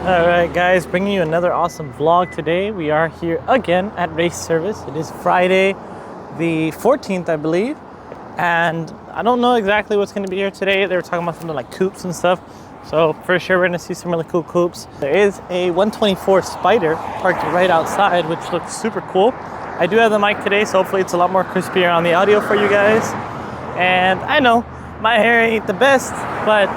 Alright guys, bringing you another awesome vlog today. We are here again at Race Service. It is Friday the 14th, I believe. And I don't know exactly what's going to be here today. They were talking about something like coupes and stuff. So for sure we're going to see some really cool coupes. There is a 124 Spider parked right outside, which looks super cool. I do have the mic today, so hopefully it's a lot more crispier on the audio for you guys. And I know my hair ain't the best, but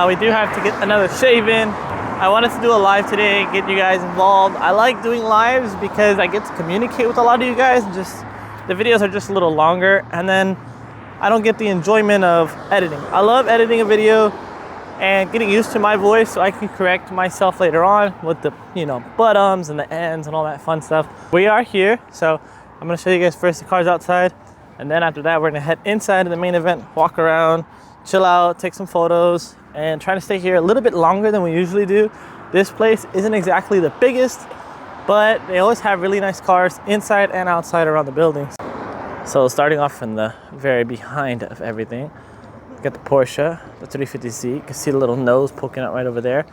we do have to get another shave in. I wanted to do a live today, get you guys involved. I like doing lives because I get to communicate with a lot of you guys. Just the videos are just a little longer, and then I don't get the enjoyment of editing. I love editing a video and getting used to my voice so I can correct myself later on with the, buttons and the ends and all that fun stuff. We are here, so I'm gonna show you guys first the cars outside, and then after that we're gonna head inside to the main event, walk around, chill out, take some photos, and try to stay here a little bit longer than we usually do. This place isn't exactly the biggest, but they always have really nice cars inside and outside around the buildings. So starting off in the very behind of everything, got the Porsche, the 350Z. You can see the little nose poking out right over there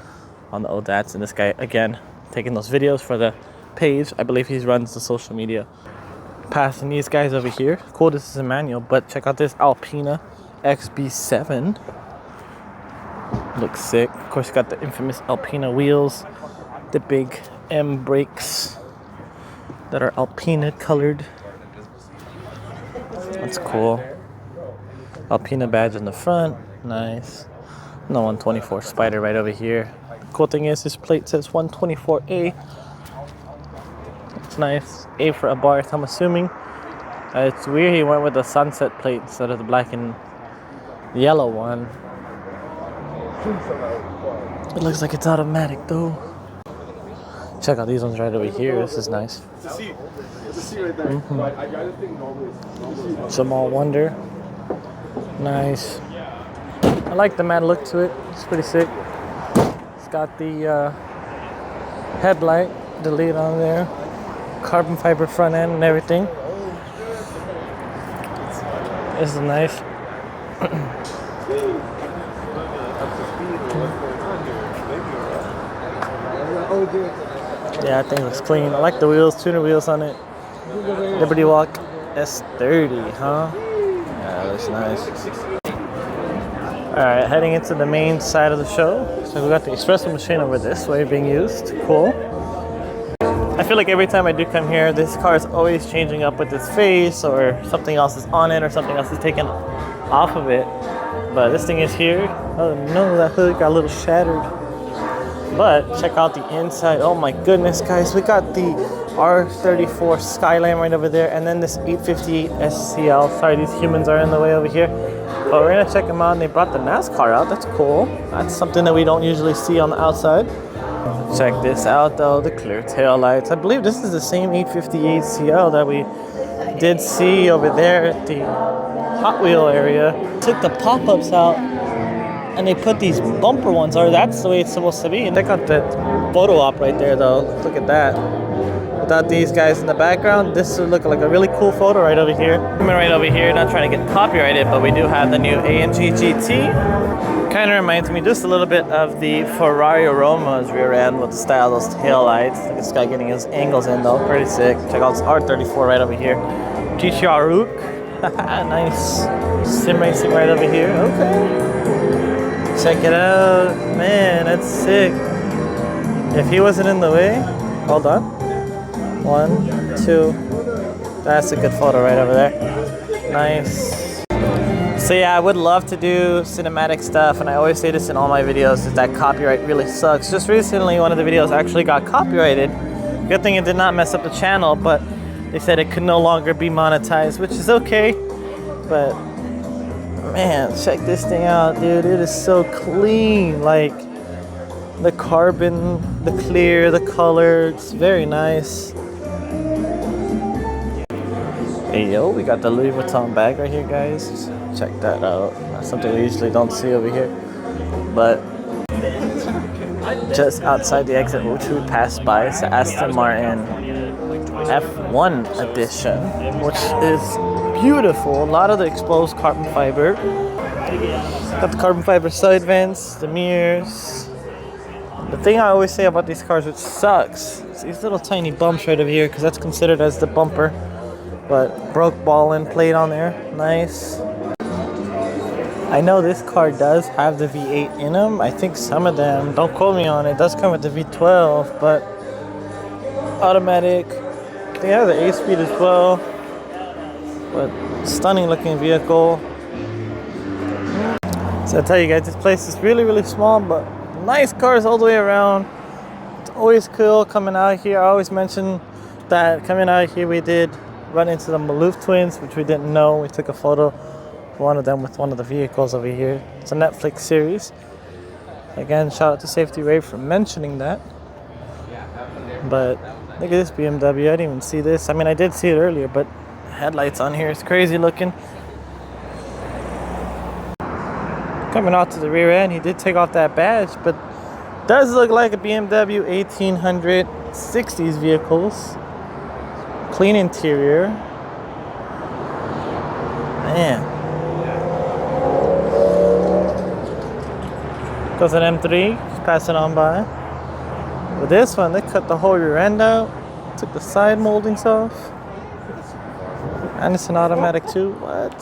on the ODATs. And this guy, again, taking those videos for the page. I believe he runs the social media. Passing these guys over here. Cool, this is a manual, but check out this Alpina XB7. Looks sick. Of course, got the infamous Alpina wheels, the big M brakes that are Alpina colored. That's cool. Alpina badge in the front, nice. No 124 Spider right over here. The cool thing is this plate says 124A. It's nice. A for Abarth, I'm assuming. It's weird he went with the sunset plate instead of the black and yellow one. It looks like it's automatic though. Check out these ones right over here. This is nice. Jamal Wonder. Nice. I like the matte look to it. It's pretty sick. It's got the headlight, delete on there, carbon fiber front end and everything. This is nice. Yeah, I think it looks clean. I like the wheels, tuner wheels on it. Liberty Walk S30, huh? Yeah, that's nice. Alright, heading into the main side of the show. So we got the espresso machine over this way being used. Cool. I feel like every time I do come here, this car is always changing up with its face, or something else is on it, or something else is taken off of it. But this thing is here. Oh no, that hood got a little shattered. But check out the inside. Oh my goodness, guys. We got the R34 SKYLINE right over there, and then this 850 SCL. Sorry, these humans are in the way over here. But we're gonna check them out, and they brought the NASCAR out. That's cool. That's something that we don't usually see on the outside. Check this out though, the clear tail lights. I believe this is the same 850 ACL that we did see over there at the Hot Wheel area. Took the pop-ups out, and they put these bumper ones, or that's the way it's supposed to be. And check out that photo op right there though. Look at that. Without these guys in the background, this would look like a really cool photo right over here. Right over here, not trying to get copyrighted, but we do have the new AMG GT. Kind of reminds me just a little bit of the Ferrari Roma's rear end with the style of those tail lights. Look at this guy getting his angles in though, pretty sick. Check out this R34 right over here. GTR Rook. Nice. Sim racing right over here. Okay. Check it out. Man, that's sick. If he wasn't in the way, hold on. 1, 2. That's a good photo right over there. Nice. So yeah, I would love to do cinematic stuff, and I always say this in all my videos, is that copyright really sucks. Just recently, one of the videos actually got copyrighted. Good thing it did not mess up the channel, but they said it could no longer be monetized, which is okay. But man, check this thing out, dude. It is so clean. Like the carbon, the clear, the color, it's very nice. Hey yo, we got the Louis Vuitton bag right here, guys. Check that out. That's something we usually don't see over here. But just outside the exit, which we passed by, it's the Aston Martin F1 edition, which is beautiful. A lot of the exposed carbon fiber. Got the carbon fiber side vents, the mirrors. The thing I always say about these cars, which sucks, is these little tiny bumps right over here, because that's considered as the bumper. But broke ball and plate on there, nice. I know this car does have the V8 in them. I think some of them, don't quote me on it, does come with the V12, but automatic. They have the 8-speed as well. But stunning looking vehicle. So I tell you guys, this place is really, really small, but nice cars all the way around. It's always cool coming out here. I always mention that coming out here we did run into the Maloof twins, which we didn't know. We took a photo of one of them with one of the vehicles over here. It's a Netflix series. Again, shout out to Safety Ray for mentioning that. But look at this BMW. I didn't even see this. I mean, I did see it earlier, but headlights on here is crazy looking. Coming out to the rear end, he did take off that badge, but does look like a BMW 1860s vehicles. Clean interior. Man. Goes an M3, just pass it on by. With this one, they cut the whole rear end out, took the side moldings off. And it's an automatic too. What?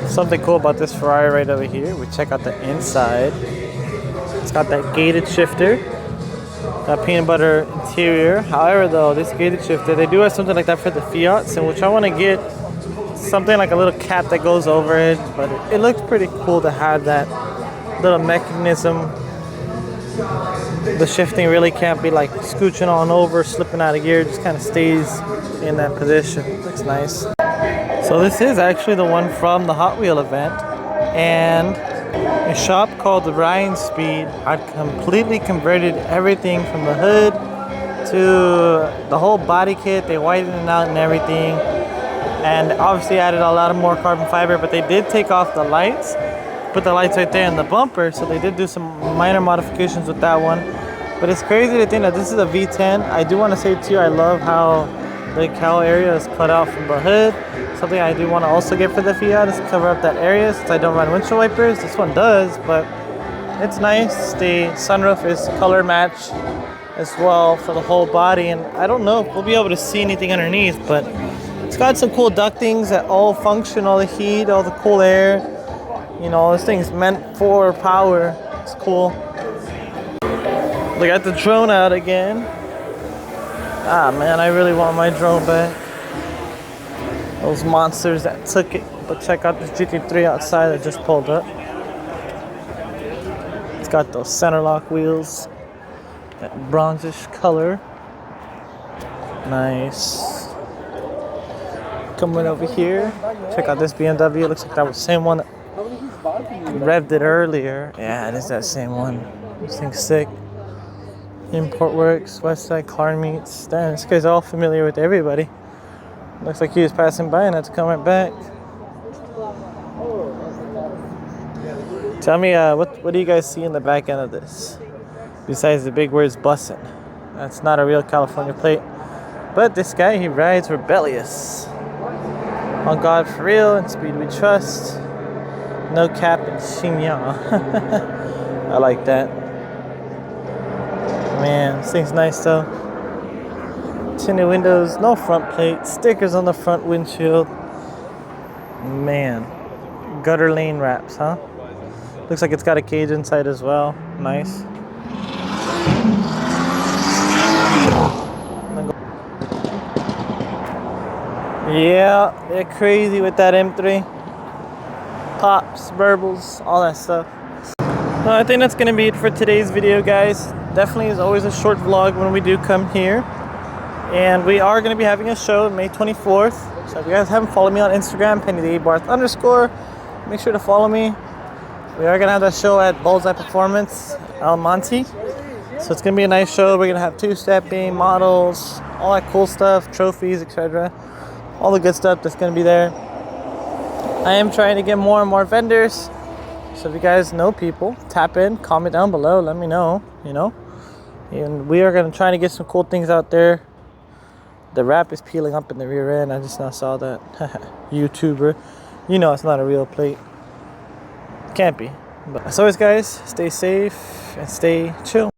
Something cool about this Ferrari right over here. We check out the inside. It's got that gated shifter. Got peanut butter interior. However though, this gated shifter, they do have something like that for the Fiats, in which I want to get something like a little cap that goes over it. But it looks pretty cool to have that little mechanism. The shifting really can't be like scooching on over, slipping out of gear. It just kind of stays in that position. Looks nice. So this is actually the one from the Hot Wheel event, and a shop called the Ryan Speed had completely converted everything from the hood to the whole body kit. They widened it out and everything, and obviously added a lot of more carbon fiber, but they did take off the lights, put the lights right there in the bumper, so they did do some minor modifications with that one. But it's crazy to think that this is a V10. I do want to say too, I love how the cowl area is cut out from the hood. Something I do want to also get for the Fiat is cover up that area since I don't run windshield wipers. This one does, but it's nice. The sunroof is color match as well for the whole body, and I don't know if we'll be able to see anything underneath, but it's got some cool ductings that all function, all the heat, all the cool air. You know, this thing's meant for power. It's cool. They got the drone out again. Ah man, I really want my drone back. Those monsters that took it. But check out this GT3 outside that just pulled up. It's got those center lock wheels. That bronzish color. Nice. Coming over here. Check out this BMW. It looks like that was the same one that revved it earlier. Yeah, it is that same one. This thing's sick. Import Works, Westside Car Meets. Damn, this guy's all familiar with everybody. Looks like he was passing by and had to come right back. Tell me, what do you guys see in the back end of this? Besides the big words bussin'. That's not a real California plate. But this guy, he rides rebellious. On God for real, and speed we trust. No cap and chignon. I like that. Man, this thing's nice though. Tinted windows, no front plate, stickers on the front windshield. Man, gutter lane wraps, huh? Looks like it's got a cage inside as well. Nice. Yeah, they're crazy with that M3. Pops, burbles, all that stuff. Well, I think that's gonna be it for today's video, guys. Definitely is always a short vlog when we do come here. And we are going to be having a show May 24th. So if you guys haven't followed me on Instagram, pennytheabarth_, make sure to follow me. We are going to have that show at Bullseye Performance, El Monte. So it's going to be a nice show. We're going to have two-stepping, models, all that cool stuff, trophies, etc. All the good stuff that's going to be there. I am trying to get more and more vendors. So if you guys know people, tap in, comment down below, let me know, you know. And we are going to try to get some cool things out there. The wrap is peeling up in the rear end. I just now saw that. YouTuber. You know it's not a real plate. Can't be. But as always, guys, stay safe and stay chill.